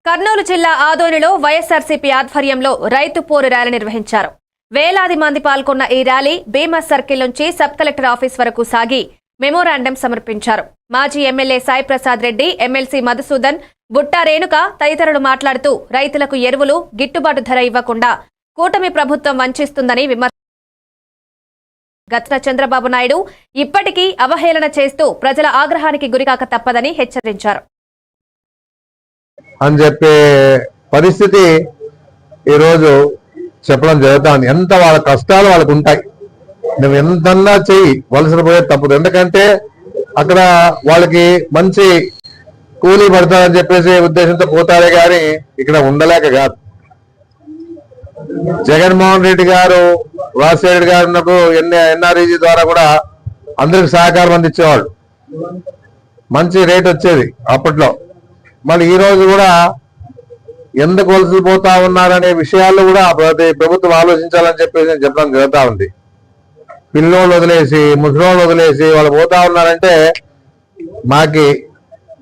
కర్నూలు జిల్లా ఆదోనిలో వైఎస్ఆర్సీపీ ఆధ్వర్యంలో రైతు పోరు ర్యాలీ నిర్వహించారు. వేలాది మంది పాల్గొన్న ఈ ర్యాలీ భీమా సర్కిల్ నుంచి సబ్ కలెక్టర్ ఆఫీస్ వరకు సాగి మెమోరాండం సమర్పించారు. మాజీ ఎమ్మెల్యే సాయి ప్రసాద్ రెడ్డి, ఎమ్మెల్సీ మధుసూదన్, బుట్టా రేణుక తదితరులు మాట్లాడుతూ రైతులకు ఎరువులు గిట్టుబాటు ధర ఇవ్వకుండా కూటమి ప్రభుత్వం వంచిస్తుందని విమర్శించారు. గత చంద్రబాబు నాయుడు ఇప్పటికీ అవహేళన చేస్తూ ప్రజల ఆగ్రహానికి గురికాక తప్పదని హెచ్చరించారు. అని చెప్పే పరిస్థితి ఈరోజు చెప్పడం జరుగుతుంది. ఎంత వాళ్ళ కష్టాలు వాళ్ళకు ఉంటాయి, నువ్వు ఎంతన్నా చెయ్యి, వలసలు పోయే తప్పదు. ఎందుకంటే అక్కడ వాళ్ళకి మంచి కూలీ పడతారని చెప్పేసి ఉద్దేశంతో పోతారే గాని ఇక్కడ ఉండలేక కాదు. జగన్మోహన్ రెడ్డి గారు, రాజశేఖర రెడ్డి గారు ఎన్ఆర్ఈజీ ద్వారా కూడా అందరికి సహకారం అందించేవాళ్ళు, మంచి రేట్ వచ్చేది అప్పట్లో. మళ్ళీ ఈ రోజు కూడా ఎందుకు వలసలు పోతా ఉన్నారనే విషయాల్లో కూడా ప్రభుత్వం ఆలోచించాలని చెప్పేసి చెప్పడం జరుగుతూ ఉంది. పిల్లోళ్ళు వదిలేసి, ముసలోళ్ళు వదిలేసి వాళ్ళు పోతా ఉన్నారంటే మాకి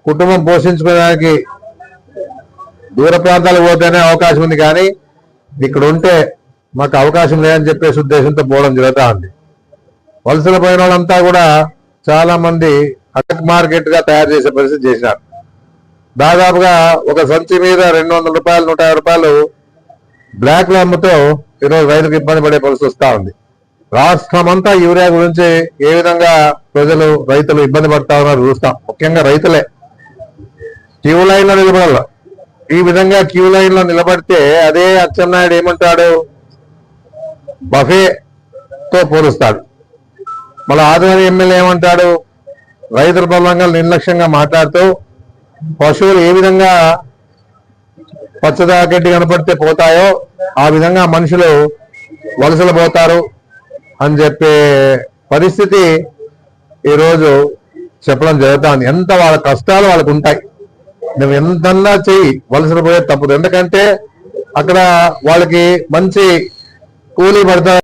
కుటుంబం పోషించుకోవడానికి దూర ప్రాంతాలకు పోతేనే అవకాశం ఉంది, కానీ ఇక్కడ ఉంటే మాకు అవకాశం లేదని చెప్పేసి ఉద్దేశంతో పోవడం జరుగుతూ ఉంది. వలసలు పోయిన వాళ్ళంతా కూడా చాలా మంది అటక్ మార్కెట్ గా తయారు చేసే పరిస్థితి చేసినారు. దాదాపుగా ఒక సంచి మీద 200 రూపాయలు, 150 రూపాయలు బ్లాక్ లో అమ్ముతో ఈరోజు రైతులకు ఇబ్బంది పడే పరిస్థితి వస్తూ ఉంది. రాష్ట్రమంతా యూరియా గురించి ఏ విధంగా రైతులు ఇబ్బంది పడతా ఉన్నారు చూస్తాం. ముఖ్యంగా రైతులే క్యూ లైన్ లో నిలబడాల. ఈ విధంగా క్యూ లైన్ లో నిలబడితే అదే అచ్చెన్నాయుడు ఏమంటాడు, బఫేతో పోలుస్తాడు. మళ్ళీ ఆదివారి ఎమ్మెల్యే ఏమంటాడు, రైతుల పొలంగా నిర్లక్ష్యంగా మాట్లాడుతూ పశువులు ఏ విధంగా పచ్చదాగడ్డి కనపడితే పోతాయో ఆ విధంగా మనుషులు వలసలు పోతారు అని చెప్పే పరిస్థితి ఈరోజు చెప్పడం జరుగుతుంది. ఎంత వాళ్ళ కష్టాలు వాళ్ళకు ఉంటాయి, నువ్వు ఎంతన్నా చెయ్యి, వలసలు పోయే తప్పదు. ఎందుకంటే అక్కడ వాళ్ళకి మంచి కూలీ పడతారు.